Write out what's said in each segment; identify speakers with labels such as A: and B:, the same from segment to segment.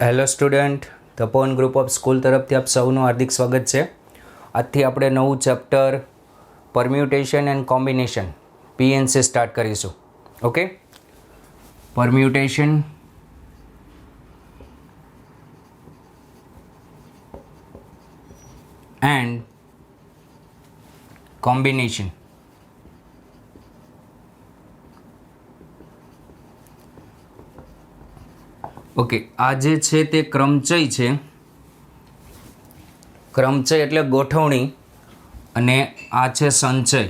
A: Hello student, Tapovan group of school તરફથી આપ સૌનું હાર્દિક સ્વાગત છે. આજથી આપણે નવું chapter permutation and combination PNC start કરીશું. Okay, permutation and combination. Okay, આ જે છે તે ક્રમચય છે. ક્રમચય એટલે ગોઠવણી અને આ છે સંચય.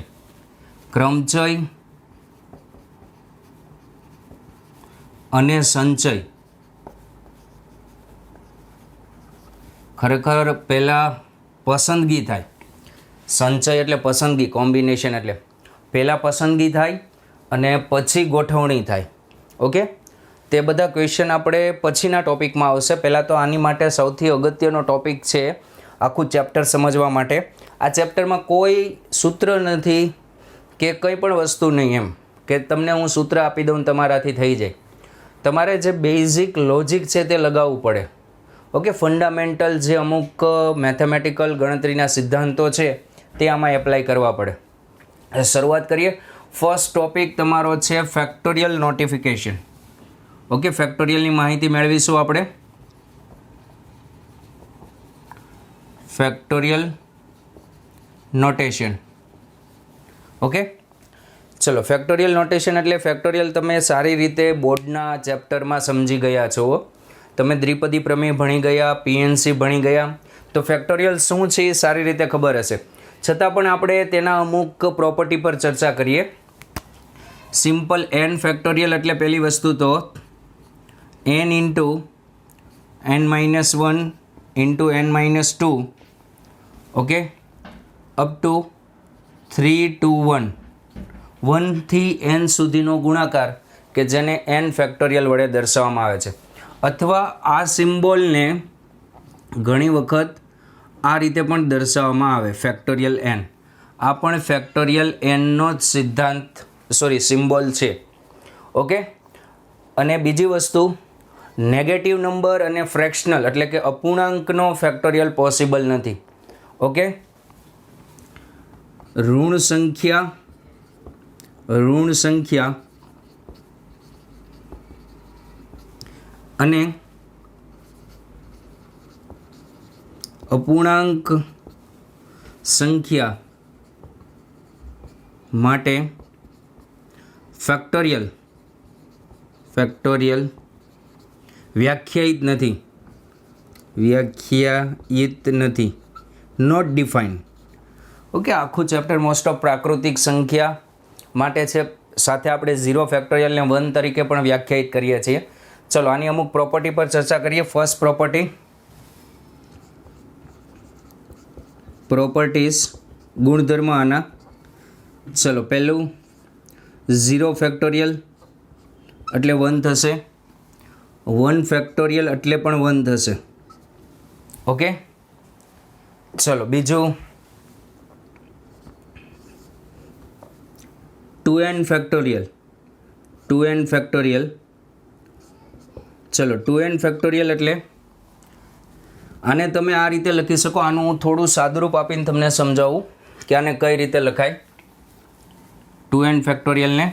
A: ક્રમચય અને સંચય ખરેખર પહેલાં પસંદગી થાય. સંચય એટલે પસંદગી, કોમ્બિનેશન એટલે પહેલાં પસંદગી થાય અને પછી ગોઠવણી થાય. ઓકે, તે બધા ક્વેશ્ચન આપણે પછીના ટોપિકમાં આવશે. પહેલાં તો આની માટે સૌથી અગત્યનો ટોપિક છે આખું ચેપ્ટર સમજવા માટે. આ ચેપ્ટરમાં કોઈ સૂત્ર નથી કે કંઈ પણ વસ્તુ નહીં એમ કે તમને હું સૂત્ર આપી દઉં તમારાથી થઈ જાય. તમારે જે બેઝિક લોજિક છે તે લગાવવું પડે. ઓકે, ફંડામેન્ટલ જે અમુક મેથેમેટિકલ ગણતરીના સિદ્ધાંતો છે તે આમાં એપ્લાય કરવા પડે. શરૂઆત કરીએ. ફર્સ્ટ ટોપિક તમારો છે ફેક્ટોરિયલ નોટિફિકેશન. ઓકે, ફેક્ટોરિયલની માહિતી મેળવીશું આપણે. Factorial notation. ઓકે, ચલો, ફેક્ટોરિયલ નોટેશન એટલે ફેક્ટોરિયલ તમે સારી રીતે બોર્ડના ચેપ્ટરમાં સમજી ગયા છો. તમે દ્વિપદી પ્રમેય ભણી ગયા, PNC ભણી ગયા, તો ફેક્ટોરિયલ શું છે એ સારી રીતે ખબર હશે. છતાં પણ આપણે તેના અમુક પ્રોપર્ટી પર ચર્ચા કરીએ. સિમ્પલ n ફેક્ટોરિયલ એટલે પહેલી વસ્તુ તો n into n-1 into n-2, okay, up to 3 to 1, 1 થી n સુધીનો ગુણાકાર કે જેને n ફેક્ટોરિયલ વડે દર્શાવવામાં આવે છે. અથવા આ સિમ્બોલને ઘણી વખત આ રીતે પણ દર્શાવવામાં આવે, ફેક્ટોરિયલ n. આ પણ ફેક્ટોરિયલ nનો જ સિદ્ધાંત સિમ્બોલ છે. ઓકે, અને બીજી વસ્તુ, નેગેટિવ નંબર અને ફ્રેક્શનલ એટલે કે અપૂર્ણાંકનો ફેક્ટોરિયલ પોસિબલ નથી. ઓકે, ઋણ સંખ્યા અને અપૂર્ણાંક સંખ્યા માટે ફેક્ટોરિયલ વ્યાખ્યાયિત નથી, નોટ ડિફાઇન. ઓકે, આખું ચેપ્ટર મોસ્ટ ઓફ પ્રાકૃતિક સંખ્યા માટે છે. સાથે આપણે 0 ફેક્ટોરિયલને 1 તરીકે પણ વ્યાખ્યાયિત કરીએ છીએ. ચલો, આની અમુક પ્રોપર્ટી પર ચર્ચા કરીએ. ફર્સ્ટ પ્રોપર્ટીઝ, ગુણધર્મ આના. ચલો, પહેલું 0 ફેક્ટોરિયલ એટલે 1 થશે, 1 ફેક્ટોરિયલ એટલે પણ 1 થશે. ઓકે, ચલો, બીજું 2n ફેક્ટોરિયલ. ચલો, 2n ફેક્ટોરિયલ એટલે આને તમે આ રીતે લખી શકો. આનું હું થોડું સાદુરૂપ આપીને તમને સમજાવું કે આને કઈ રીતે લખાય 2n ફેક્ટોરિયલને.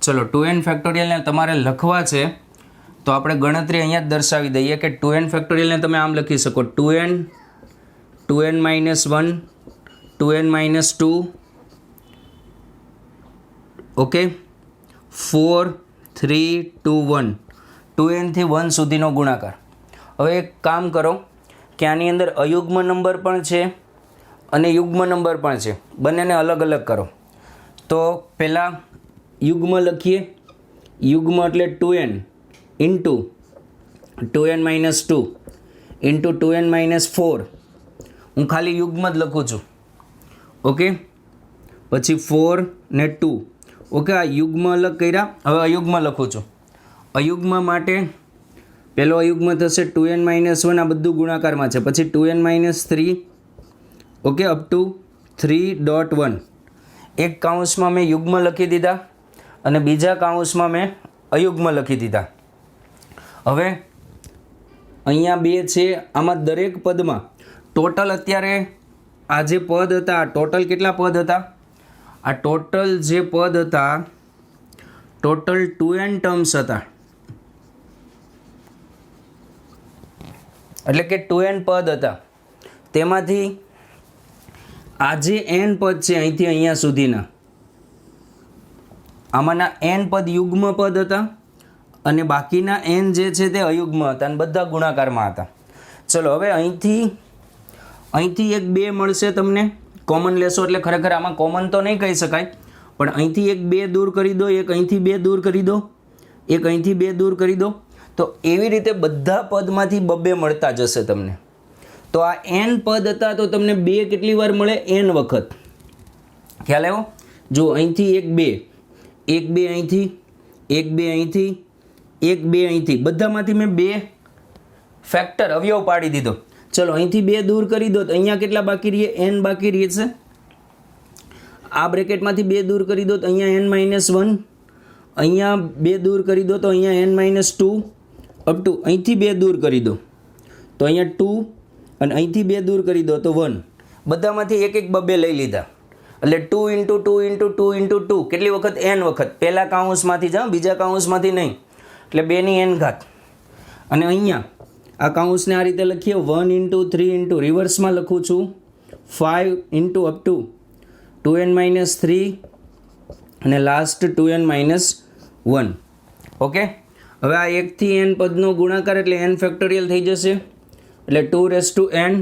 A: ચલો, 2n ફેક્ટોરિયલને તમારે લખવા છે તો આપણે ગણતરી અહીંયા જ દર્શાવી દઈએ કે 2n ફેક્ટોરિયલને તમે આમ લખી શકો, 2n, 2n-1, 2n-2, okay, 4, 3, 2, 1, 2n થી 1 સુધીનો ગુણાકાર. હવે એક કામ કરો કે આની અંદર અયુગ્મ નંબર પણ છે અને યુગ્મ નંબર પણ છે, બંનેને અલગ અલગ કરો. તો પહેલાં યુગ્મ લખીએ. યુગ્મ એટલે 2n into 2n-2 into 2n-4. હું ખાલી યુગ્મ જ લખું છું. ઓકે, પછી 4 ને 2. ઓકે, આ યુગ્મ અલગ કર્યા. હવે અયુગ્મ લખું છું. અયુગ્મ માટે પહેલો અયુગ્મ થશે 2n-1, આ બધું ગુણાકારમાં છે. પછી 2n-3, ઓકે, અપ ટુ 3.1. એક કાઉન્સમાં મેં યુગ્મ લખી દીધા અને બીજા કાઉન્સમાં મેં અયુગ્મ લખી દીધા. હવે અહીંયા 2 છે. આમાં દરેક પદમાં ટોટલ અત્યારે આ જે પદ હતા ટોટલ કેટલા પદ હતા? આ ટોટલ જે પદ હતા ટોટલ 2n ટર્મ્સ હતા, એટલે કે 2n પદ હતા. તેમાંથી આ જે n પદ છે અહીંથી અહીંયા સુધીના, આમાંના n પદ યુગ્મ પદ હતા અને બાકીના n જે છે તે અયુગ્મ હતા અને બધા ગુણાકારમાં હતા. ચલો હવે અહીંથી એક 2 મળશે તમને, કોમન લેશો એટલે ખરેખર આમાં કોમન તો નહીં કહી શકાય, પણ અહીંથી એક 2 દૂર કરી દો, એક અહીંથી 2 દૂર કરી દો, એક અહીંથી 2 દૂર કરી દો, તો એવી રીતે બધા પદમાંથી 2 મળતા જશે તમને. તો આ n પદ હતા તો તમને 2 કેટલી વાર મળે? n વખત. ખ્યાલ આવ્યો? જો અહીંથી એક 2, એક 2 અહીંથી, એક 2 અહીંથી, એક 2 અહીંથી, બધામાંથી મેં 2 ફેક્ટર અવયવ પાડી દીધો. ચલો અહીંથી 2 દૂર કરી દો તો અહીંયા કેટલા બાકી રહીએ? n બાકી રહે છે. આ બ્રેકેટમાંથી 2 દૂર કરી દો તો અહીંયા n-1, અહીંયા 2 દૂર કરી દો તો અહીંયા n-2, અપ ટુ અહીંથી 2 દૂર કરી દો તો અહીંયા 2, અને અહીંથી 2 દૂર કરી દો તો 1. બધામાંથી એક 2 લઈ લીધા, એટલે 2 × 2 × 2 × 2 કેટલી વખત? n વખત. પહેલા કાઉન્સમાંથી જાઓ, બીજા કાઉન્સમાંથી નહીં, એટલે 2n ઘાત. અને અહીંયા આ કાઉન્સને આ રીતે લખીએ 1 × 3 × રિવર્સમાં લખું છું 5 × અપ ટુ 2n-3 અને લાસ્ટ 2n-1. ઓકે, હવે આ 1 થી n પદનો ગુણાકાર એટલે n ફેક્ટોરિયલ થઈ જશે, એટલે 2n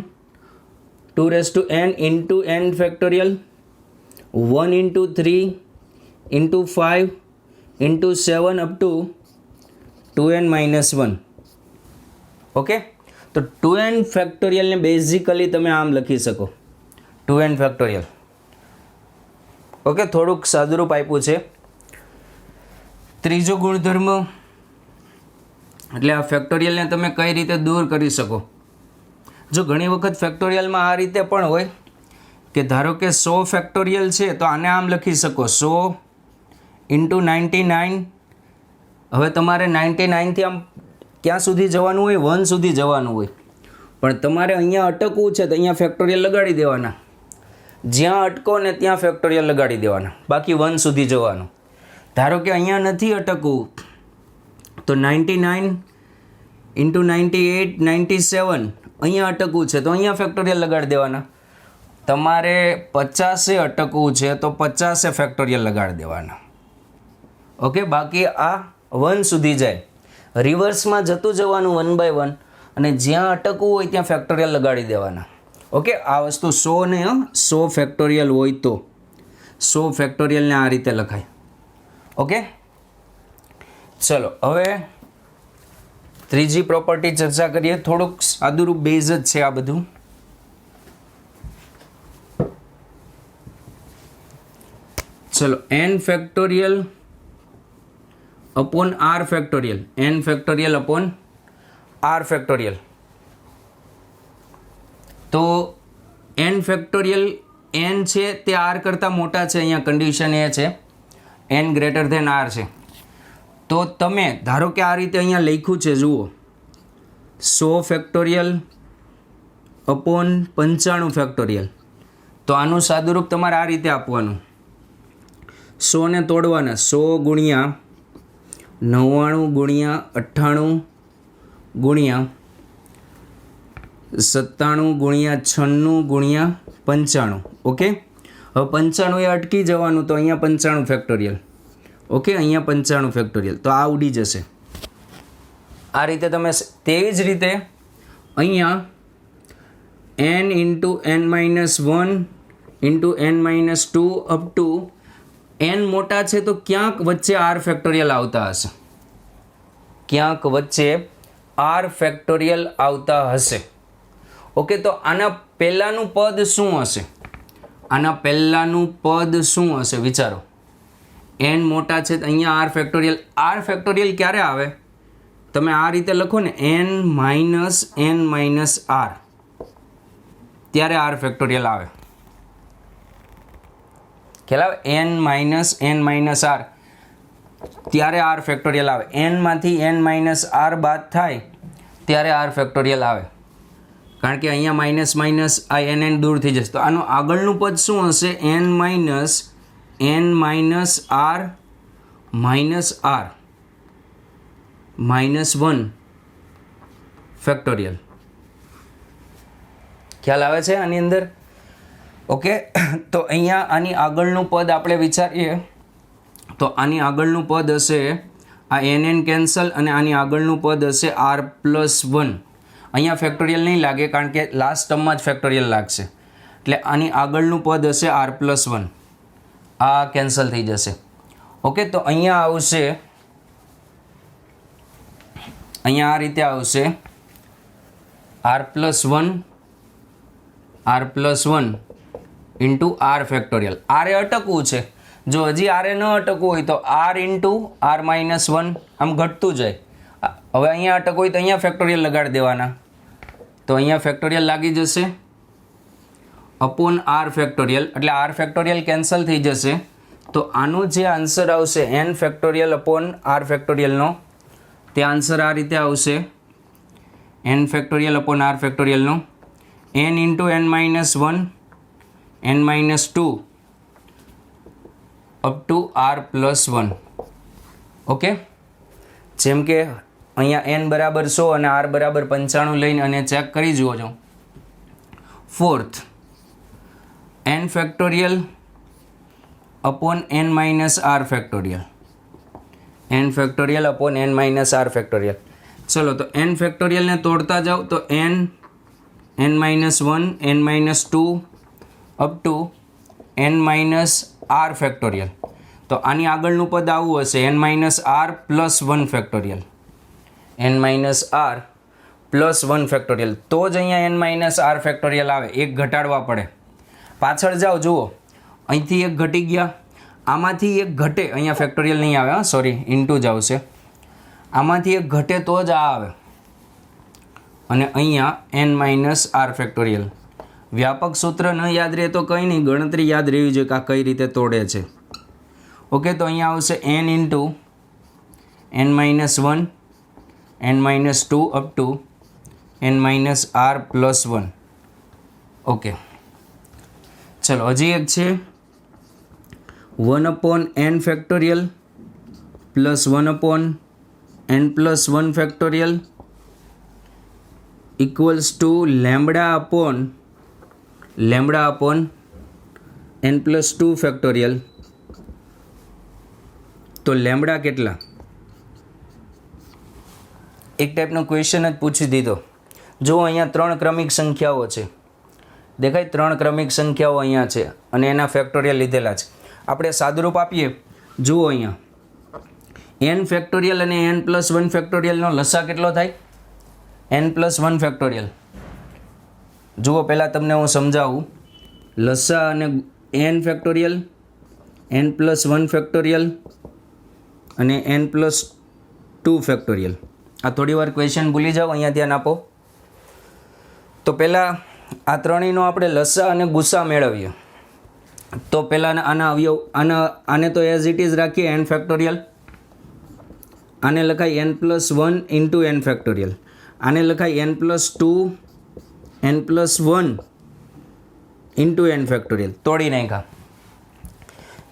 A: into n factorial 1 × 3 × 5 × 7 up to 2n-1. Okay, તો 2n ફેક્ટોરિયલને બેઝિકલી તમે આમ લખી શકો 2n ફેક્ટોરિયલ. ઓકે, થોડુંક સાદુરૂપ આપ્યું છે. ત્રીજો ગુણધર્મ એટલે આ ફેક્ટોરિયલને તમે કઈ રીતે દૂર કરી શકો. જો ઘણી વખત ફેક્ટોરિયલમાં આ રીતે પણ હોય કે ધારો કે 100 ફેક્ટોરિયલ છે તો આને આમ લખી શકો 100 × 99. હવે તમારે 99 થી આમ ક્યાં સુધી જવાનું હોય? 1 સુધી જવાનું હોય, પણ તમારે અહીંયા અટકવું છે તો અહીંયા ફેક્ટોરિયલ લગાડી દેવાના, જ્યાં અટકો ને ત્યાં ફેક્ટોરિયલ લગાડી દેવાના, બાકી 1 સુધી જવાનું. ધારો કે અહીંયા નથી અટકવું તો 99 × 98 97 અહીંયા અટકવું છે તો અહીંયા ફેક્ટોરિયલ લગાડી દેવાના. તમારે 50 અટકવું છે તો 50 ફેક્ટોરિયલ લગાડી દેવાના. ઓકે, બાકી આ 1 સુધી જાય, રિવર્સમાં જતું જવાનું 1 by 1, અને જ્યાં અટકવું હોય ત્યાં ફેક્ટોરિયલ લગાડી દેવાના. ઓકે, આ વસ્તુ 100 ને 100 ફેક્ટોરિયલ હોય તો 100 ફેક્ટોરિયલને આ રીતે લખાય. ઓકે, ચલો હવે ત્રીજી પ્રોપર્ટી ચર્ચા કરીએ. થોડુંક સાદુરૂપ બેઝ જ છે આ બધું. ચલો, n factorial upon r factorial, n factorial upon r factorial. તો n ફેક્ટોરિયલ n છે તે r કરતાં મોટા છે, અહીંયા કન્ડિશન એ છે n ગ્રેટર ધેન r છે. તો તમે ધારો કે આ રીતે અહીંયા લખ્યું છે, જુઓ 100 ફેક્ટોરિયલ अपॉन 95 ફેક્ટોરિયલ. તો આનું સાદુરૂપ તમારે આ રીતે આપવાનું, 100 ને તોડવાના, 100 ગુણ્યા 99 ગુણ્યા 98 ગુણ્યા 97 ગુણ્યા 96 ગુણ્યા 95. ઓકે, હવે 95 એ અટકી જવાનું તો અહીંયા 95 ફેક્ટોરિયલ. ઓકે, અહીંયા 95 ફેક્ટોરિયલ, તો આ ઉડી જશે. આ રીતે તમે તેવી જ રીતે અહીંયા n × n-1 × n-2 up to n મોટા છે તો ક્યાંક વચ્ચે r ફેક્ટોરિયલ આવતા હશે, ક્યાંક વચ્ચે r ફેક્ટોરિયલ આવતા હશે. ઓકે, તો આના પહેલાંનું પદ શું હશે? આના પહેલાંનું પદ શું હશે વિચારો. n મોટા છે તો અહીંયા r ફેક્ટોરિયલ. r ફેક્ટોરિયલ ક્યારે આવે? તમે આ રીતે લખો ને n-r, ત્યારે r ફેક્ટોરિયલ આવે. ખ્યાલ આવે? n-r ત્યારે r ફેક્ટોરિયલ આવે. n માંથી n-r બાદ થાય ત્યારે આર ફેક્ટોરિયલ આવે, કારણ કે અહીંયા માઇનસ માઇનસ આ એન દૂર થઈ જશે. તો આનું આગળનું પદ શું હશે? n minus r minus 1 factorial. ખ્યાલ આવે છે આની અંદર? ઓકે, તો અહીંયા આની આગળનું પદ આપણે વિચારીએ તો આની આગળનું પદ હશે આ એન કેન્સલ, અને આની આગળનું પદ હશે આર પ્લસ 1. અહીંયા ફેક્ટોરિયલ નહીં લાગે કારણ કે લાસ્ટ ટર્મમાં જ ફેક્ટોરિયલ લાગશે, એટલે આની આગળનું પદ હશે આર પ્લસ 1. આ કેન્સલ થઈ જશે. ઓકે, તો અહીંયા આવશે, અહીંયા આ રીતે આવશે r plus 1 into r factorial. આરે અટકવું છે, જો હજી આરે ન અટકવું હોય તો આર ઇન્ટુ આર માઇનસ 1 આમ ઘટતું જાય. હવે અહીંયા અટકવું હોય તો અહીંયા ફેક્ટોરિયલ લગાડી દેવાના, તો અહીંયા ફેક્ટોરિયલ લાગી જશે અપોન આર ફેક્ટોરિયલ, એટલે આર ફેક્ટોરિયલ કેન્સલ થઈ જશે. તો આનો જે આન્સર આવશે એન ફેક્ટોરિયલ અપોન આર ફેક્ટોરિયલનો, તે આન્સર આ રીતે આવશે એન ફેક્ટોરિયલ અપોન આર ફેક્ટોરિયલનો n into n minus 1 n minus 2 up to r plus 1. Okay, જેમ કે અહીંયા n બરાબર 100 અને r બરાબર 95 લઈને અને ચેક કરી જુઓ છો. Fourth, n factorial upon n minus r factorial, n factorial upon n minus r factorial. ચલો, તો n ફેક્ટોરિયલને તોડતા જાઓ તો n minus 1 n minus 2 up to n minus r factorial. તો આની આગળનું પદ આવું હશે n minus r plus 1 factorial, n minus r plus 1 factorial. તો જ અહીંયા n માઇનસ આર ફેક્ટોરિયલ આવે, એક ઘટાડવા પડે. પાછળ જાઓ, જુઓ અહીંથી એક ઘટી ગયા, આમાંથી એક ઘટે, અહીંયા ફેક્ટોરિયલ નહીં આવે, સોરી ઇન્ટુ જ આવશે. આમાંથી એક ઘટે તો જ આ આવે, અને અહીંયા n માઇનસ આર ફેક્ટોરિયલ. વ્યાપક સૂત્ર ન યાદ રહે તો કંઈ નહીં, ગણતરી યાદ રહેવી જોઈએ કે આ કઈ રીતે તોડે છે. ઓકે, તો અહીંયા આવશે n ઇન્ટુ n minus 1 n minus 2 up to n minus r plus 1. Okay, ચલો હજી એક છે 1 upon n factorial plus 1 upon n plus 1 factorial equals to lambda upon n plus 2 factorial. તો લેમ્બડા કેટલા? એક ટાઈપનો ક્વેશ્ચન જ પૂછી દીધો. જો અહીંયા 3 ક્રમિક સંખ્યાઓ છે, દેખાય 3 ક્રમિક સંખ્યાઓ અહીંયા છે અને એના ફેક્ટોરિયલ લીધેલા છે. આપણે સાદુરૂપ આપીએ, જુઓ અહીંયા n ફેક્ટોરિયલ અને n પ્લસ 1 ફેક્ટોરિયલનો લસા કેટલો થાય? n plus 1 factorial. જુઓ, પહેલાં તમને હું સમજાવું. લસા અને n factorial, n plus 1 factorial અને n પ્લસ 2 ફેક્ટોરિયલ. આ થોડી વાર ક્વેશ્ચન ભૂલી જાઓ, અહીંયા ધ્યાન આપો. તો પહેલાં આ ત્રણેયનો આપણે લસા અને ગુસા મેળવીએ. તો પહેલાં આના અવયવ, આને તો એઝ ઇટ ઇઝ રાખીએ n ફેક્ટોરિયલ. આને લખાય n plus 1 into n factorial. આને લખાય n plus 2 n plus 1 into n factorial. તોડી નાખ્યા.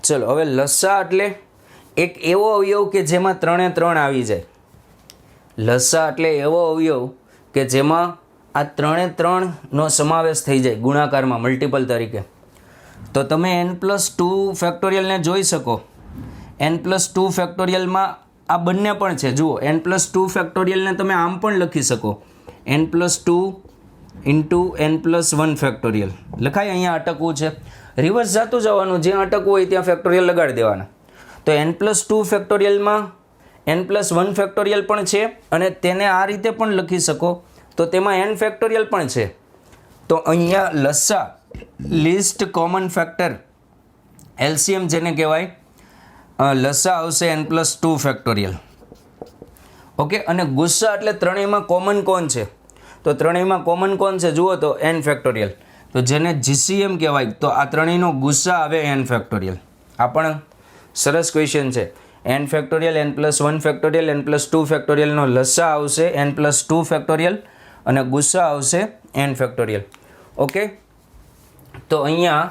A: ચલો, હવે લસા એટલે એક એવો અવયવ કે જેમાં 3 એ 3 આવી જાય. લસા એટલે એવો અવયવ કે જેમાં આ 3 એ 3નો સમાવેશ થઈ જાય ગુણાકારમાં, મલ્ટિપલ તરીકે. તો તમે n પ્લસ 2 ફેક્ટોરિયલને જોઈ શકો. n પ્લસ 2 ફેક્ટોરિયલમાં આ બંને પણ છે. જુઓ, n પ્લસ 2 ફેક્ટોરિયલને તમે આમ પણ લખી શકો, n plus 2 into n plus 1 factorial લખાય. અહીંયા અટકવું છે, રિવર્સ જતું જવાનું, જ્યાં અટકવું હોય ત્યાં ફેક્ટોરિયલ લગાડી દેવાના. તો n plus 2 ફેક્ટોરિયલમાં n plus 1 factorial પણ છે, અને તેને આ રીતે પણ લખી શકો, તો તેમાં n ફેક્ટોરિયલ પણ છે. તો અહીંયા લસા, લીસ્ટ કોમન ફેક્ટર, LCM જેને કહેવાય, લસા આવશે n પ્લસ 2 ફેક્ટોરિયલ. ઓકે, અને ગુસ્સા એટલે ત્રણેયમાં કોમન કોણ છે? તો ત્રણેયમાં કોમન કોણ છે જુઓ તો n ફેક્ટોરિયલ. તો જેને GCM કહેવાય, તો આ ત્રણેયનો ગુસ્સા આવે n ફેક્ટોરિયલ. આ પણ સરસ ક્વેશ્ચન છે. n factorial, n+1 factorial, n+2 ફેક્ટોરિયલનો લસા આવશે n+2 ફેક્ટોરિયલ અને ગુસ્સા આવશે n ફેક્ટોરિયલ. ઓકે, તો અહીંયા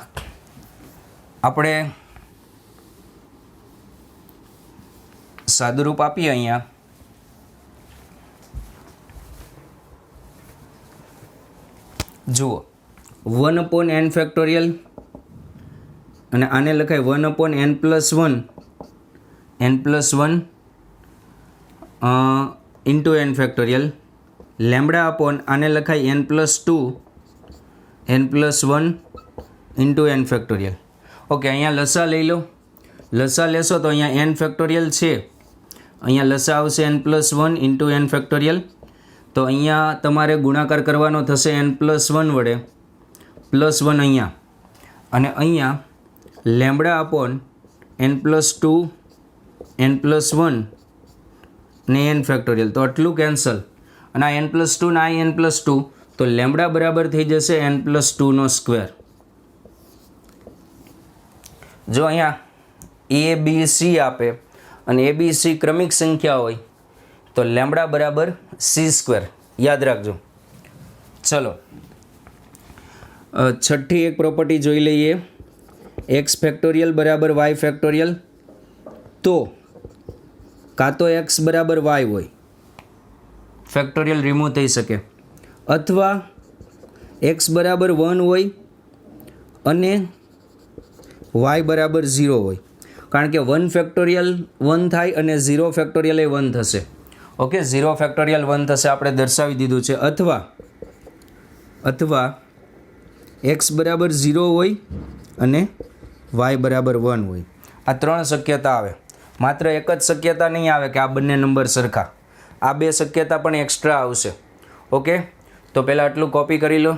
A: આપણે સાદુરૂપ આપીએ. અહીંયા જુઓ 1/n ફેક્ટોરિયલ અને આને લખાય 1/n+1 into n factorial, lambda upon આને લખાય n+2 n+1 into n factorial. Okay, અહીંયા લસા લઈ લો. લસા લેશો તો અહીંયા n ફેક્ટોરિયલ છે, અહીંયા લસા આવશે n+1 ઇન્ટુ n ફેક્ટોરિયલ. તો અહીંયા તમારે ગુણાકાર કરવાનો થશે n+1 વડે, +1 અહીંયા, અને અહીંયા લેમ્બડા અપોન n+2 n+1 ને n ફેક્ટોરિયલ. તો આટલું કેન્સલ, અને આ n+2 ને આ n+2, તો લેમ્બડા બરાબર થઈ જશે n+2 સ્ક્વેર. જો અહીંયા a b c આપે અને a b c ક્રમિક સંખ્યા હોય તો લેમ્બડા બરાબર c સ્ક્વેર, યાદ રાખજો. ચલો, છઠ્ઠી એક પ્રોપર્ટી જોઈ લઈએ. x ફેક્ટોરિયલ બરાબર y ફેક્ટોરિયલ, તો કાં તો x બરાબર y હોય, ફેક્ટોરિયલ રિમૂવ થઈ શકે, અથવા x બરાબર 1 હોય અને y બરાબર 0 હોય, કારણ કે 1 ફેક્ટોરિયલ 1 થાય અને 0 ફેક્ટોરિયલ એ 1 થશે. ઓકે, 0 ફેક્ટોરિયલ 1 થશે, આપણે દર્શાવી દીધું છે. અથવા x બરાબર 0 હોય અને y બરાબર 1 હોય. આ 3 શક્યતા આવે. માત્ર એક જ શક્યતા નહીં આવે કે આ બંને નંબર સરખા, આ 2 શક્યતા પણ એક્સ્ટ્રા આવશે. ઓકે, તો પહેલાં આટલું કોપી કરી લો.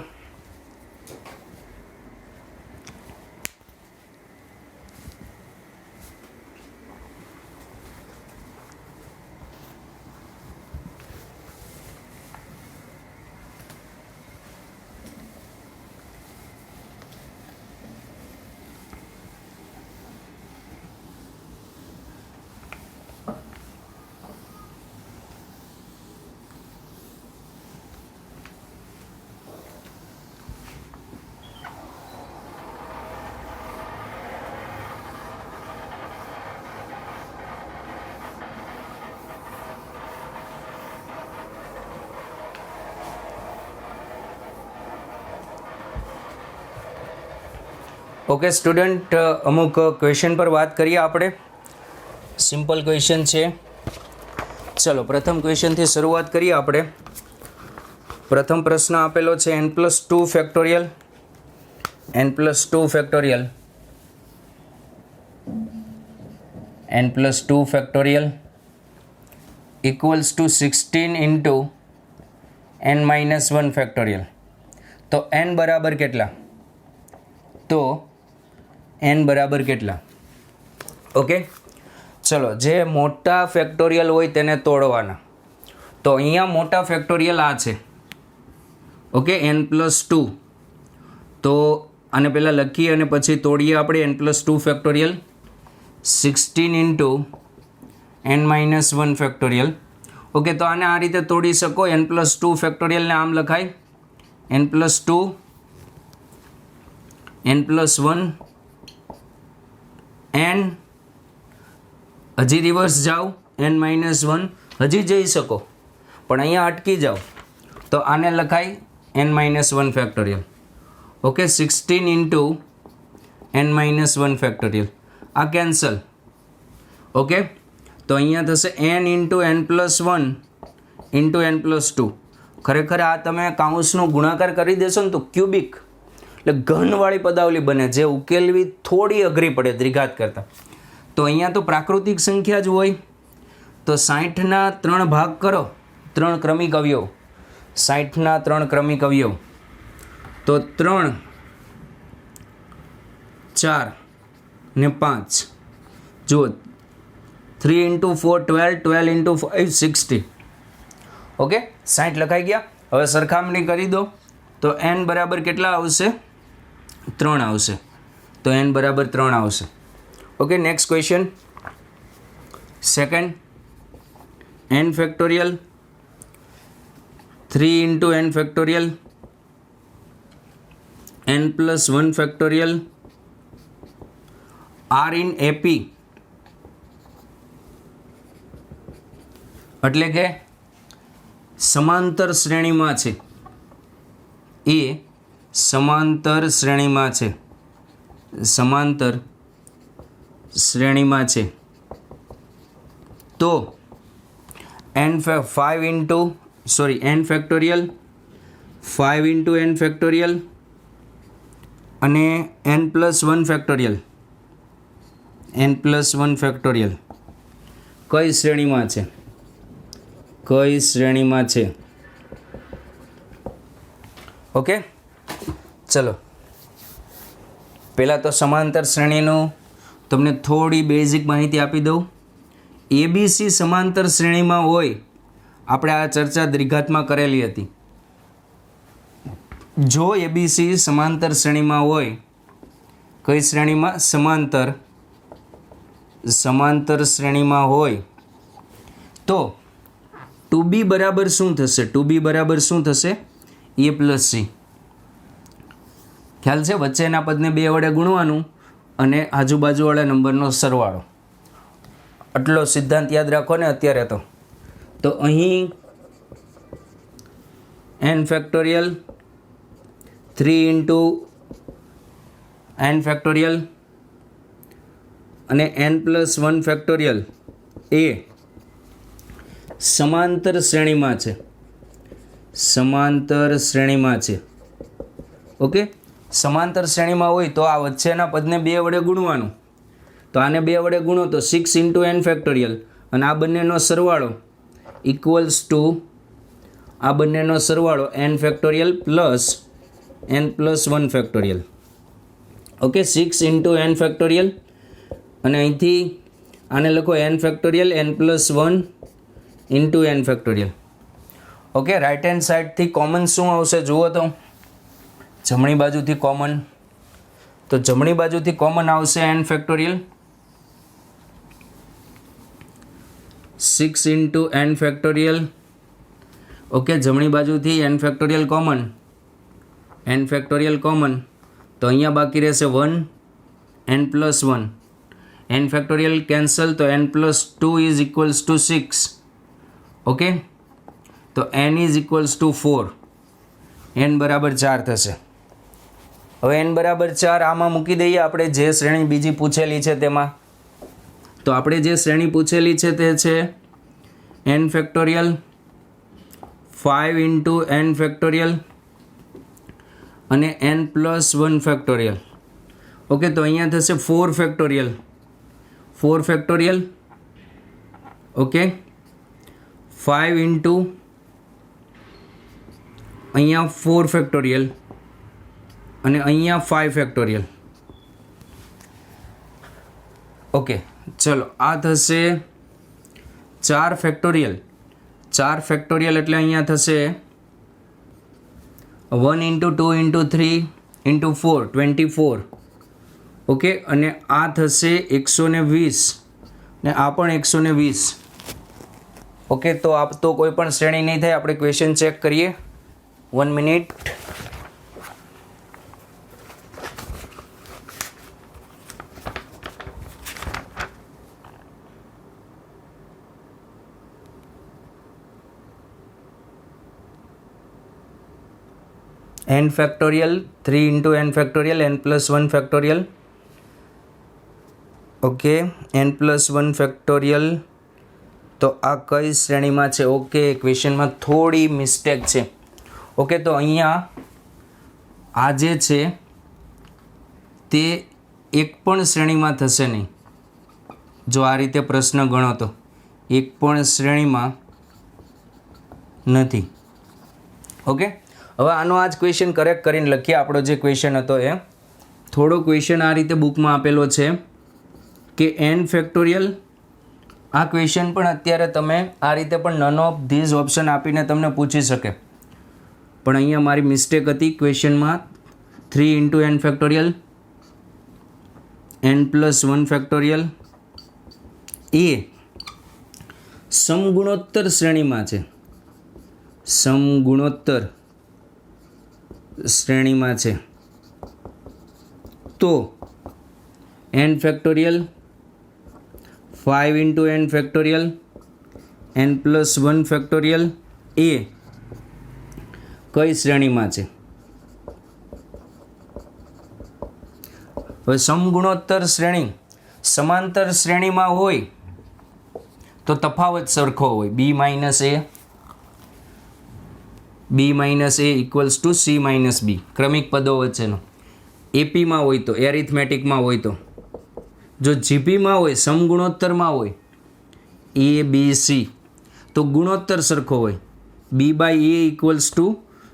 A: ઓકે સ્ટુડન્ટ, અમુક ક્વેશ્ચન પર વાત કરીએ આપણે. સિમ્પલ ક્વેશ્ચન છે. ચલો, પ્રથમ ક્વેશ્ચનથી શરૂઆત કરીએ આપણે. પ્રથમ પ્રશ્ન આપેલો છે n+2 factorial, n+2 factorial, n+2 factorial equals two 16 into n-1 factorial. તો n બરાબર કેટલા? તો n બરાબર કેટલા? ઓકે, ચલો, જે મોટા ફેક્ટોરિયલ હોય તેને તોડવાના. તો અહીંયા મોટા ફેક્ટોરિયલ આ છે. Okay, n+2. તો આને પહેલાં લખીએ અને પછી તોડીએ આપણે. n+2 factorial 16 into n-1 factorial. Okay, તો આને આ રીતે તોડી શકો. n+2 ફેક્ટોરિયલને આમ લખાય n+2 n+1 n, હજી રિવર્સ જાઓ n-1, હજી જઈ શકો પણ અહીંયા અટકી જાઓ તો આને લખાય n-1 factorial. Okay, 16 into n-1 factorial. આ કેન્સલ. ઓકે, તો અહીંયા થશે n into n+1 into n+2. ખરેખર આ તમે કાઉન્સનો ગુણાકાર કરી દેશો ને તો ક્યુબિક એટલે ઘનવાળી પદાવલી બને, જે ઉકેલવી થોડી અઘરી પડે દ્વિઘાત કરતાં. તો અહીંયા તો પ્રાકૃતિક સંખ્યા જ હોય. તો 60ના 3 ભાગ કરો, 3 ક્રમિક અવયવ, 60ના 3 ક્રમિક અવયવ, તો 3, 4 ને 5. જુઓ, 3 × 4 12, 12 × 5 60. ઓકે, 60 લખાઈ ગયા. હવે સરખામણી કરી દો તો n બરાબર કેટલા આવશે? 3 આવશે. તો n બરાબર 3 આવશે. Okay, next question. Second n factorial 3 into n factorial n plus 1 factorial r in AP એટલે કે સમાંતર શ્રેણીમાં છે, એ સમાંતર શ્રેણીમાં છે, સમાંતર શ્રેણીમાં છે, તો n factorial 5 into n factorial અને n plus 1 ફેક્ટોરિયલ કઈ શ્રેણીમાં છે, કઈ શ્રેણીમાં છે? ઓકે, ચલો પહેલાં તો સમાંતર શ્રેણીનું તમને થોડી બેઝિક માહિતી આપી દઉં. એબીસી સમાંતર શ્રેણીમાં હોય, આપણે આ ચર્ચા દ્વિઘાતમાં કરેલી હતી. જો એબીસી સમાંતર શ્રેણીમાં હોય, કઈ શ્રેણીમાં? સમાંતર શ્રેણીમાં હોય તો 2b બરાબર શું થશે? 2b બરાબર શું થશે? a plus C. ખ્યાલ છે? વચ્ચેના પદને 2 વડે ગુણવાનું અને આજુબાજુવાળા નંબરનો સરવાળો. આટલો સિદ્ધાંત યાદ રાખો ને અત્યારે તો અહીં n factorial 3 into n factorial અને n plus 1 ફેક્ટોરિયલ એ સમાંતર શ્રેણીમાં છે, સમાંતર શ્રેણીમાં છે. ઓકે, સમાંતર શ્રેણીમાં હોય તો આ વચ્ચેના પદને 2 વડે ગુણવાનું, તો આને 2 વડે ગુણો તો 6 into n ફેક્ટોરિયલ અને આ બંનેનો સરવાળો ઇક્વલ્સ ટુ આ બંનેનો સરવાળો n factorial plus n plus 1 factorial. Okay, 6 into n factorial અને અહીંથી આને લખો n factorial n plus 1 into n factorial. Okay, right hand સાઈડથી કોમન શું આવશે જુઓ તો, જમણી બાજુથી કોમન, તો જમણી બાજુથી કોમન આવશે n factorial 6 into n factorial. Okay, જમણી બાજુથી n factorial common, n factorial common, તો અહીંયા બાકી રહેશે 1 n plus 1, n factorial cancel તો n plus 2 is equals to 6. Okay, તો n is equals to 4, n બરાબર 4 થશે. હવે n બરાબર 4 આમાં મૂકી દઈએ આપણે જે શ્રેણી બીજી પૂછેલી છે તેમાં. તો આપણે જે શ્રેણી પૂછેલી છે તે છે n factorial 5 into n factorial અને n plus 1 ફેક્ટોરિયલ. ઓકે, તો અહીંયા થશે 4 ફેક્ટોરિયલ, 4 ફેક્ટોરિયલ. ઓકે, 5 into અહીંયા 4 ફેક્ટોરિયલ અને અહીંયા 5 ફેક્ટોરિયલ. ઓકે, ચલો આ થશે 4 ફેક્ટોરિયલ. 4 ફેક્ટોરિયલ એટલે અહીંયા થશે 1 into 2 into 3 into 4 24. ઓકે, અને આ થશે 120 ને આ પણ 120. ઓકે, તો આ તો કોઈ પણ શ્રેણી નહીં થાય. આપણે ક્વેશ્ચન ચેક કરીએ. 1 minute. n factorial 3 into n factorial n plus 1 factorial. Okay, n plus 1 factorial, તો આ કઈ શ્રેણીમાં છે? ઓકે, ક્વેશ્ચનમાં થોડી મિસ્ટેક છે. ઓકે, તો અહીંયા આ જે છે તે એક પણ શ્રેણીમાં થશે નહીં. જો આ રીતે પ્રશ્ન ગણો તો એક પણ શ્રેણીમાં નથી. ઓકે, હવે આનો આ જ ક્વેશ્ચન કરેક્ટ કરીને લખીએ. આપણો જે ક્વેશ્ચન હતો એ થોડો ક્વેશ્ચન આ રીતે બુકમાં આપેલો છે કે n ફેક્ટોરિયલ. આ ક્વેશ્ચન પણ અત્યારે તમે આ રીતે પણ નન ઓફ ધીઝ ઓપ્શન આપીને તમને પૂછી શકે, પણ અહીંયા મારી મિસ્ટેક હતી ક્વેશ્ચનમાં. 3 into n factorial n plus 1 factorial એ સમગુણોત્તર શ્રેણીમાં છે, સમગુણોત્તર શ્રેણીમાં છે તો n factorial 5 into n factorial n plus 1 factorial એ કઈ શ્રેણીમાં છે? હવે સમગુણોત્તર શ્રેણી સમાંતર શ્રેણીમાં હોય તો તફાવત સરખો હોય, b minus a equals to c minus b, ક્રમિક પદો વચ્ચેનો. એપીમાં હોય તો, એરિથમેટિકમાં હોય તો. જો જીપીમાં હોય, સમગુણોત્તરમાં હોય a b c તો ગુણોત્તર સરખો હોય, b by a equals to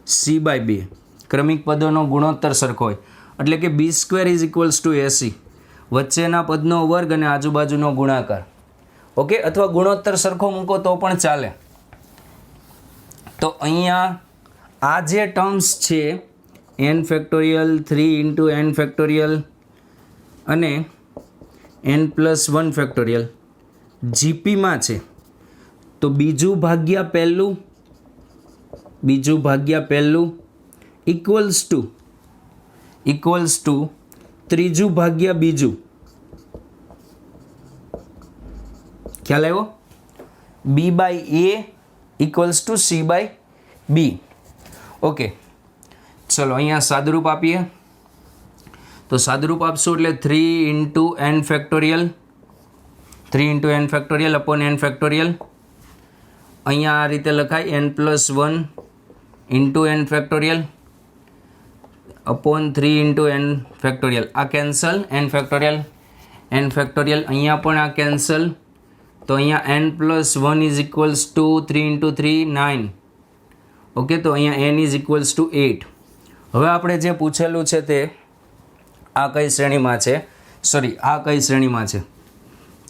A: c by 2, ક્રમિક પદોનો ગુણોત્તર સરખો હોય. એટલે કે b square is equals to ac, વચ્ચેના પદનો વર્ગ અને આજુબાજુનો ગુણાકાર. ઓકે, અથવા ગુણોત્તર સરખો મૂકો તો પણ ચાલે. તો અહીંયા આ જે ટર્મ્સ છે n factorial 3 into n factorial અને n પ્લસ 1 ફેક્ટોરિયલ જીપીમાં છે તો બીજું ભાગ્યા પહેલું ઇક્વલ્સ ટુ ત્રીજું ભાગ્યા બીજું. ખ્યાલ આવ્યો? b by a equals to c by b. Okay, ચલો અહીંયા સાદુરૂપ આપીએ. તો સાદુરૂપ આપશું એટલે 3 into n factorial, 3 into n factorial upon n factorial. અહીંયા આ રીતે લખાય n plus 1 into n factorial upon 3 into n factorial. આ કેન્સલ, n ફેક્ટોરિયલ અહીંયા પણ આ કેન્સલ. તો અહીંયા n plus 1 is equals to 3 into 3 9. Okay, તો અહીંયા n ઇઝ ઇક્વલ્સ ટુ 8. હવે આપણે જે પૂછેલું છે તે આ કઈ શ્રેણીમાં છે, આ કઈ શ્રેણીમાં છે?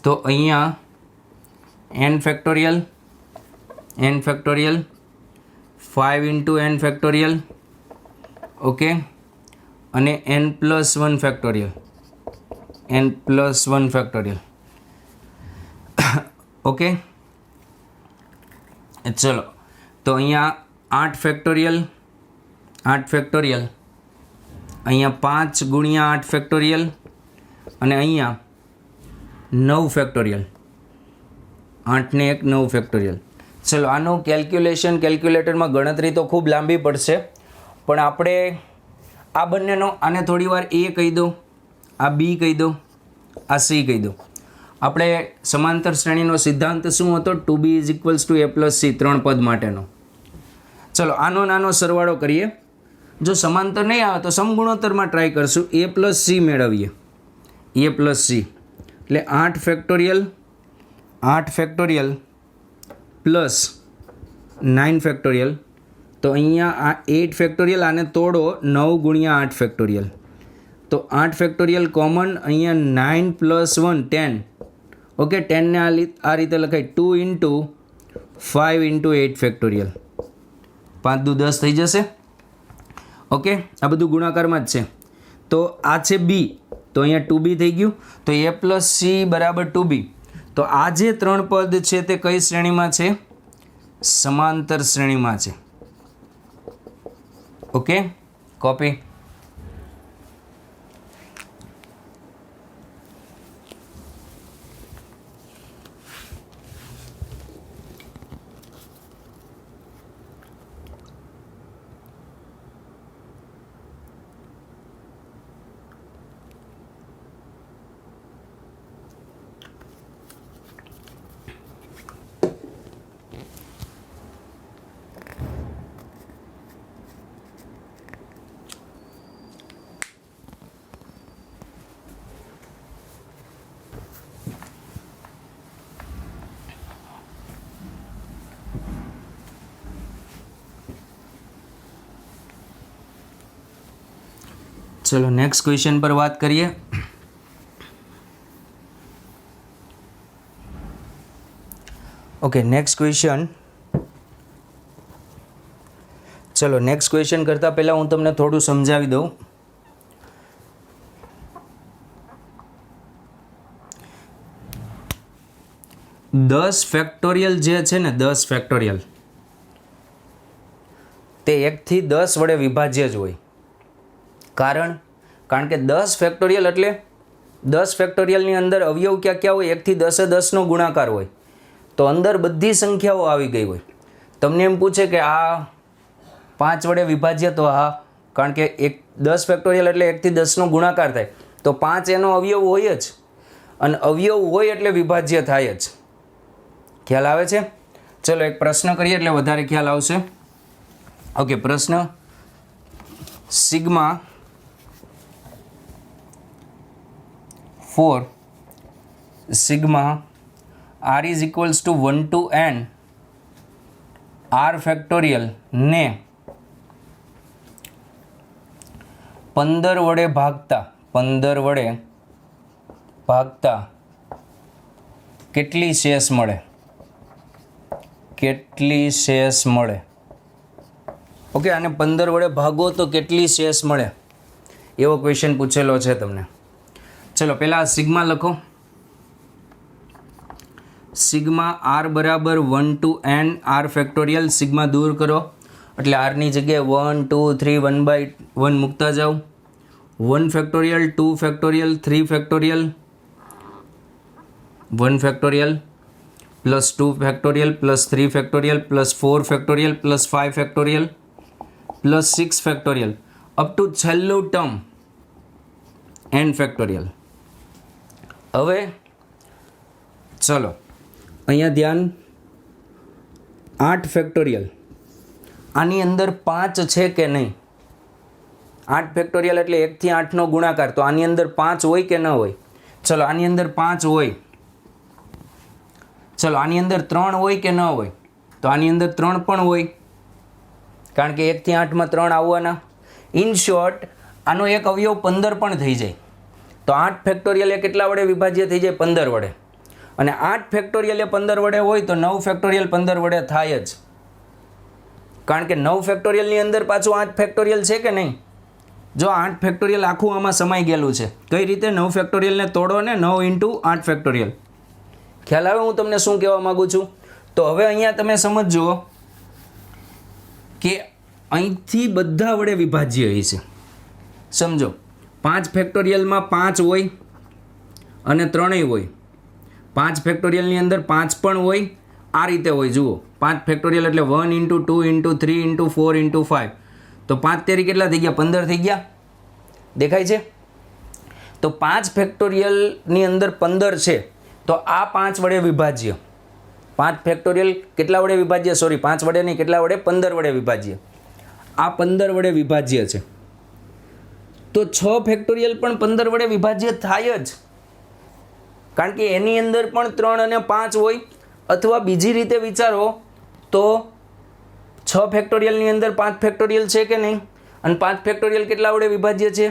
A: તો અહીંયા n factorial 5 into n factorial, okay, અને n પ્લસ 1 ફેક્ટોરિયલ. ઓકે, ચલો. તો અહીંયા 8 ફેક્ટોરિયલ, અહીંયા 5 ગુણ્યા 8 ફેક્ટોરિયલ અને અહીંયા 9 ફેક્ટોરિયલ, 8 ને 1 9 ફેક્ટોરિયલ. ચલો, આનું કેલ્ક્યુલેટરમાં ગણતરી તો ખૂબ લાંબી પડશે, પણ આપણે આ બંનેનો, આને થોડી વાર a કહી દો, આ b કહી દો, આ c કહી દો. આપણે સમાંતર શ્રેણીનો સિદ્ધાંત શું હતો? 2b is equals two a plus c, 3 પદ માટેનો. ચલો, આનો નાનો સરવાળો કરીએ. જો સમાંતર નહીં આવે તો સમગુણોત્તરમાં ટ્રાય કરશું, a પ્લસ c મેળવીએ, a પ્લસ c એટલે 8 ફેક્ટોરિયલ પ્લસ 9 ફેક્ટોરિયલ. તો અહીંયા આ 8 ફેક્ટોરિયલ, આને તોડો, 9 ગુણ્યા 8 ફેક્ટોરિયલ. તો 8 ફેક્ટોરિયલ કોમન, અહીંયા 9 પ્લસ 1 10. ઓકે, 10 ને આ રીતે લખાય 2 ઇન્ટુ 5 ઇન્ટુ 8 ફેક્ટોરિયલ, 5 દુ 10 થઈ જશે. ઓકે, આ બધું ગુણાકારમાં જ છે. તો આ છે b, તો અહીંયા 2b થઈ ગયું. તો a પ્લસ c બરાબર 2b. તો આ જે 3 પદ છે તે કઈ શ્રેણીમાં છે? સમાંતર શ્રેણીમાં છે. Okay, copy. ચલો નેક્સ્ટ ક્વેશ્ચન પર વાત કરીએ. Okay, next question. ચલો નેક્સ્ટ ક્વેશ્ચન કરતાં પહેલાં હું તમને થોડું સમજાવી દઉં. 10 ફેક્ટોરિયલ જે છે ને 10 ફેક્ટોરિયલ તે 1 થી 10 વડે વિભાજ્ય જ હોય. કારણ કે 10 ફેક્ટોરિયલ એટલે 10 ફેક્ટોરિયલની અંદર અવયવ ક્યાં ક્યાં હોય? 1 થી 10 એ 10નો ગુણાકાર હોય, તો અંદર બધી સંખ્યાઓ આવી ગઈ હોય. તમને એમ પૂછે કે આ 5 વડે વિભાજ્ય, તો હા, કારણ કે 10 ફેક્ટોરિયલ એટલે 1 થી 10નો ગુણાકાર થાય, તો 5 એનો અવયવ હોય જ, અને અવયવ હોય એટલે વિભાજ્ય થાય જ. ખ્યાલ આવે છે? ચલો એક પ્રશ્ન કરીએ એટલે વધારે ખ્યાલ આવશે. ઓકે, પ્રશ્ન: sigma 4 sigma r is equals two 1 to n r factorial ને 15 વડે ભાગતા કેટલી શેષ મળે? ઓકે, આને 15 વડે ભાગો તો કેટલી શેષ મળે, એવો ક્વેશ્ચન પૂછેલો છે તમને. ચલો પહેલાં સિગ્મા લખો. સિગ્મા r બરાબર 1 to n r factorial. Sigma દૂર કરો એટલે આરની જગ્યાએ 1 2 3 1/1 મૂકતા જાઓ. 1 factorial, 2 factorial, 3 factorial, 1 factorial plus 2 factorial plus 3 factorial plus 4 factorial plus 5 factorial plus 6 factorial up to છેલ્લું ટર્મ n ફેક્ટોરિયલ. હવે ચલો અહીંયા ધ્યાન, 8 ફેક્ટોરિયલ, આની અંદર 5 છે કે નહીં? 8 ફેક્ટોરિયલ એટલે 1 થી 8નો ગુણાકાર, તો આની અંદર 5 હોય કે ન હોય? ચલો આની અંદર 5 હોય. ચલો આની અંદર 3 હોય કે ન હોય? તો આની અંદર 3 પણ હોય, કારણ કે 1 થી 8માં 3 આવવાના. ઇન શોર્ટ આનો એક અવયવ 15 પણ થઈ જાય. તો 8 ફેક્ટોરિયલ એ કેટલા વડે વિભાજ્ય થઈ જાય? 15 વડે. અને 8 ફેક્ટોરિયલ એ 15 વડે હોય તો 9 ફેક્ટોરિયલ 15 વડે થાય જ, કારણ કે 9 ફેક્ટોરિયલની અંદર પાછું 8 ફેક્ટોરિયલ છે કે નહીં? જો 8 ફેક્ટોરિયલ આખું આમાં સમાઈ ગયેલું છે. કઈ રીતે? 9 ફેક્ટોરિયલને તોડો ને 9 × 8 ફેક્ટોરિયલ. ખ્યાલ આવે હું તમને શું કહેવા માગું છું? તો હવે અહીંયા તમે સમજો કે અહીંથી બધા વડે વિભાજ્ય હોય છે. સમજો 5 ફેક્ટોરિયલમાં 5 હોય અને 3 હોય. 5 ફેક્ટોરિયલની અંદર 5 પણ હોય, આ રીતે હોય. જુઓ 5 ફેક્ટોરિયલ એટલે 1 × 2 × 3 × 4 × 5, તો 5 તેરી કેટલા થઈ ગયા? 15 થઈ ગયા. દેખાય છે? તો 5 ફેક્ટોરિયલની અંદર 15 છે, તો આ 5 વડે વિભાજ્ય. 5 ફેક્ટોરિયલ કેટલા વડે વિભાજ્ય? સોરી, 5 વડે નહીં, કેટલા વડે? 15 વડે વિભાજ્ય. આ 15 વડે વિભાજ્ય છે, તો 6 ફેક્ટોરિયલ પણ 15 વડે વિભાજ્ય થાય જ, કારણ કે એની અંદર પણ 3 અને 5 હોય. અથવા બીજી રીતે વિચારો તો 6 ફેક્ટોરિયલની અંદર 5 ફેક્ટોરિયલ છે કે નહીં? અને 5 ફેક્ટોરિયલ કેટલા વડે વિભાજ્ય છે?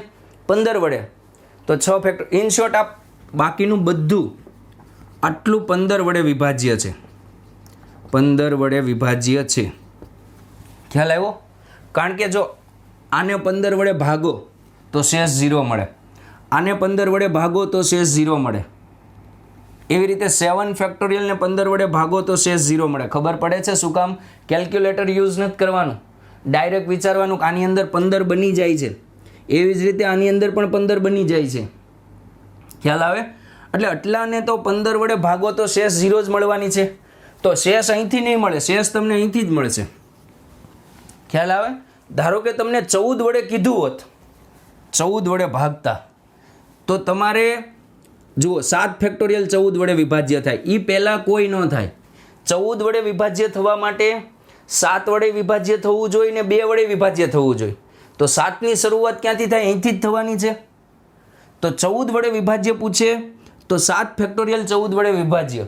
A: 15 વડે. તો 6 ફેક્ટોરિયલ. ઇન શોર્ટ આ બાકીનું બધું આટલું 15 વડે વિભાજ્ય છે. 15 વડે વિભાજ્ય છે. ખ્યાલ આવ્યો? કારણ કે જો આને 15 વડે ભાગો તો શેષ 0 મળે, આને 15 વડે ભાગો તો શેષ 0 મળે. એવી રીતે 7 ફેક્ટોરિયલને 15 વડે ભાગો તો શેષ 0 મળે. ખબર પડે છે શું કામ? કેલ્ક્યુલેટર યુઝ નથી કરવાનું, ડાયરેક્ટ વિચારવાનું કે આની અંદર 15 બની જાય છે, એવી જ રીતે આની અંદર પણ 15 બની જાય છે. ખ્યાલ આવે? એટલે આટલાને તો 15 વડે ભાગો તો શેષ 0 જ મળવાની છે. તો શેષ અહીંથી નહીં મળે, શેષ તમને અહીંથી જ મળશે. ખ્યાલ આવે? ધારો કે તમને 14 વડે કીધું હોત, 14 વડે ભાગતા, તો તમારે જુઓ 7 ફેક્ટોરિયલ 14 વડે વિભાજ્ય થાય, એ પહેલાં કોઈ ન થાય. 14 વડે વિભાજ્ય થવા માટે 7 વડે વિભાજ્ય થવું જોઈએ ને 2 વડે વિભાજ્ય થવું જોઈએ. તો 7ની શરૂઆત ક્યાંથી થાય? અહીંથી જ થવાની છે. તો 14 વડે વિભાજ્ય પૂછે તો 7 ફેક્ટોરિયલ 14 વડે વિભાજ્ય,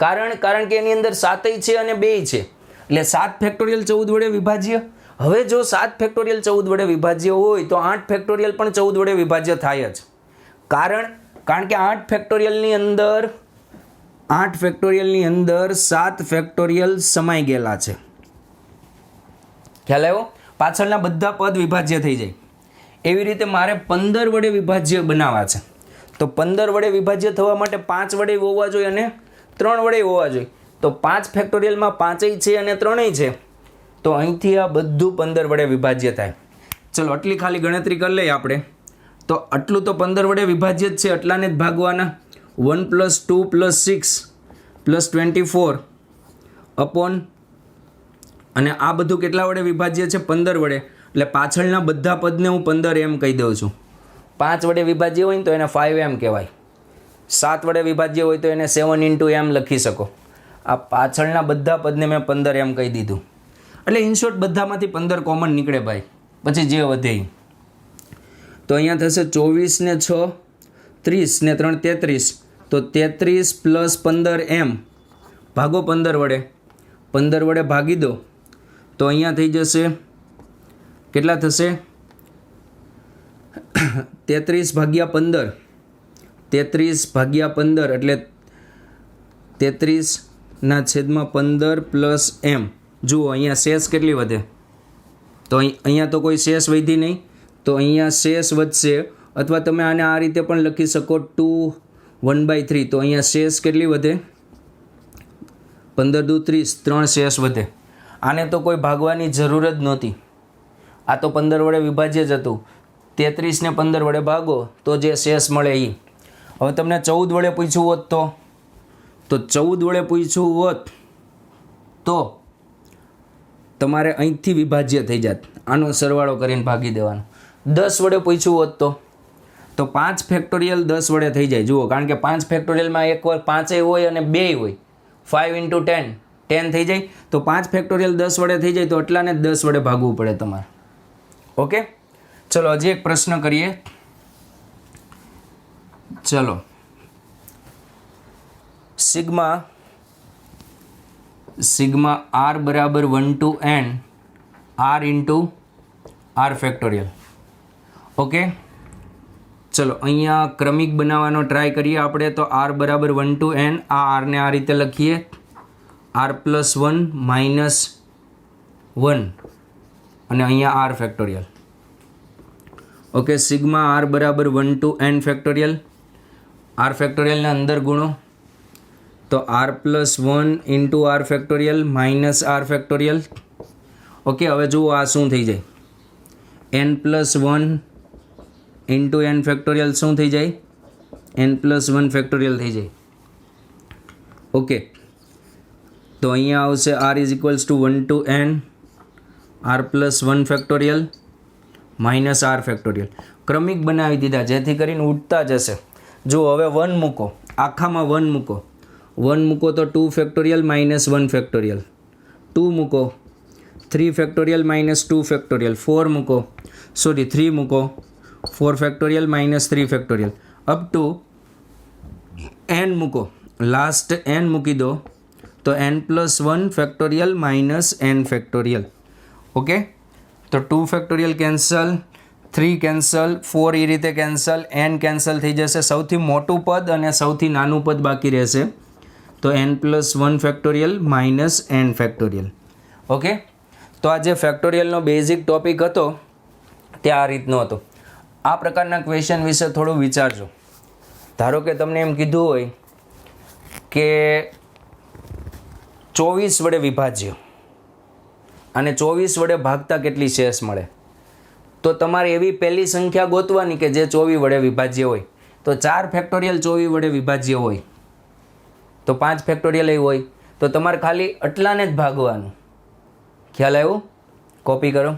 A: કારણ કે એની અંદર 7 છે અને 2 છે, એટલે 7 ફેક્ટોરિયલ 14 વડે વિભાજ્ય. હવે જો 7 ફેક્ટોરિયલ 14 વડે વિભાજ્ય હોય તો 8 ફેક્ટોરિયલ પણ 14 વડે વિભાજ્ય થાય જ, કારણ કે 8 ફેક્ટોરિયલની અંદર 7 ફેક્ટોરિયલ સમાઈ ગયેલા છે. ખ્યાલ આવ્યો? પાછળના બધા પદ વિભાજ્ય થઈ જાય. એવી રીતે મારે 15 વડે વિભાજ્ય બનાવવા છે, તો 15 વડે વિભાજ્ય થવા માટે 5 વડે હોવા જોઈએ અને 3 વડે હોવા જોઈએ. તો 5 ફેક્ટોરિયલમાં 5 છે અને 3 છે, તો અહીંથી આ બધું 15 વડે વિભાજ્ય થાય. ચલો આટલી ખાલી ગણતરી કરી લઈએ આપણે. તો આટલું તો 15 વડે વિભાજ્ય જ છે, એટલાને જ ભાગવાના. 1 + 2 + 6 + 24 અપોન, અને આ બધું કેટલા વડે વિભાજ્ય છે? 15 વડે. એટલે પાછળના બધા પદને હું 15 એમ કહી દઉં છું. 5 વડે વિભાજ્ય હોય ને તો એને 5 એમ કહેવાય. 7 વડે વિભાજ્ય હોય તો એને 7 × એમ લખી શકો. આ પાછળના બધા પદને મેં 15 એમ કહી દીધું. એટલે ઇનશોર્ટ બધામાંથી 15 કોમન નીકળે ભાઈ, પછી જે વધે. તો અહીંયા થશે 24 ને 6 30 ને 3 33. તો 33 + 15 એમ ભાગો 15 વડે. 15 વડે ભાગી દો તો અહીંયા થઈ જશે, કેટલા થશે? 33 / 15. 33 / 15 એટલે 33/15 + એમ. જુઓ અહીંયા શેષ કેટલી વધે? તો અહીંયા તો કોઈ શેષ વધી નહીં, તો અહીંયા શેષ વધશે. અથવા તમે આને આ રીતે પણ લખી શકો 2/1/3. તો અહીંયા શેષ કેટલી વધે? 15 દુ 30, 3 શેષ વધે. આને તો કોઈ ભાગવાની જરૂર જ નહોતી, આ તો 15 વડે વિભાજ્ય જ હતું. 33 ને 15 વડે ભાગો તો જે શેષ મળે એ. હવે તમને 14 વડે પૂછ્યું હોત તો 14 વડે પૂછ્યું હોત તો તમારે અહીંથી વિભાજ્ય થઈ જાત, આનો સરવાળો કરીને ભાગી દેવાનો. 10 વડે પૂછ્યું હોત તો 5 ફેક્ટોરિયલ 10 વડે થઈ જાય. જુઓ, કારણ કે 5 ફેક્ટોરિયલમાં એક વાર 5 હોય અને 2 હોય. 5 × 10 10 થઈ જાય. તો 5 ફેક્ટોરિયલ 10 વડે થઈ જાય તો એટલાને 10 વડે ભાગવું પડે તમારે. ઓકે, ચલો હજી એક પ્રશ્ન કરીએ. ચલો, સિગ્મા r બરાબર 1 to n r × r factorial. Okay, ચલો અહીંયા ક્રમિક બનાવવાનો ટ્રાય કરીએ આપણે. તો r બરાબર 1 to n, આ r ને આ રીતે લખીએ, r + 1 - 1 અને અહીંયા r factorial. Okay, sigma r બરાબર 1 to n ફેક્ટોરિયલ. r ફેક્ટોરિયલને અંદર ગુણો તો r + 1 × r factorial - r factorial. Okay, હવે જુઓ આ શું થઈ જાય? n + 1 × n ફેક્ટોરિયલ શું થઈ જાય? n + 1 ફેક્ટોરિયલ થઈ જાય. ઓકે, તો અહીંયા આવશે r = 1 to n r + 1 factorial - r factorial. ક્રમિક બનાવી દીધા જેથી કરીને ઉઠતા જશે. જો હવે 1 મૂકો, આખામાં 1 મૂકો. 1 મૂકો તો 2 ફેક્ટોરિયલ - 1 ફેક્ટોરિયલ. 2 મૂકો 3 ફેક્ટોરિયલ - 2 ફેક્ટોરિયલ. 4 મૂકો, 3 મૂકો 4 factorial - 3 factorial. Up to n મૂકો, લાસ્ટ n મૂકી દો તો n + 1 factorial - n factorial. Okay, તો 2 ફેક્ટોરિયલ કેન્સલ, 3 કેન્સલ, 4 એ રીતે કેન્સલ, n કેન્સલ થઈ જશે. સૌથી મોટું પદ અને સૌથી નાનું પદ બાકી રહેશે. તો n + 1 factorial - n factorial. Okay, તો આ જે ફેક્ટોરિયલનો બેઝિક ટોપિક હતો તે આ રીતનો હતો. આ પ્રકારના ક્વેશ્ચન વિશે થોડું વિચારજો. ધારો કે તમને એમ કીધું હોય કે 24 વડે વિભાજ્ય અને 24 વડે ભાગતા કેટલી શેષ મળે, તો તમારે એવી પહેલી સંખ્યા ગોતવાની કે જે 24 વડે વિભાજ્ય હોય. તો 4 ફેક્ટોરિયલ 24 વડે વિભાજ્ય હોય તો 5 ફેક્ટોરિયલ એ હોય, તો તમારે ખાલી આટલાને જ ભાગવાનું. ખ્યાલ આવ્યો? કોપી કરો.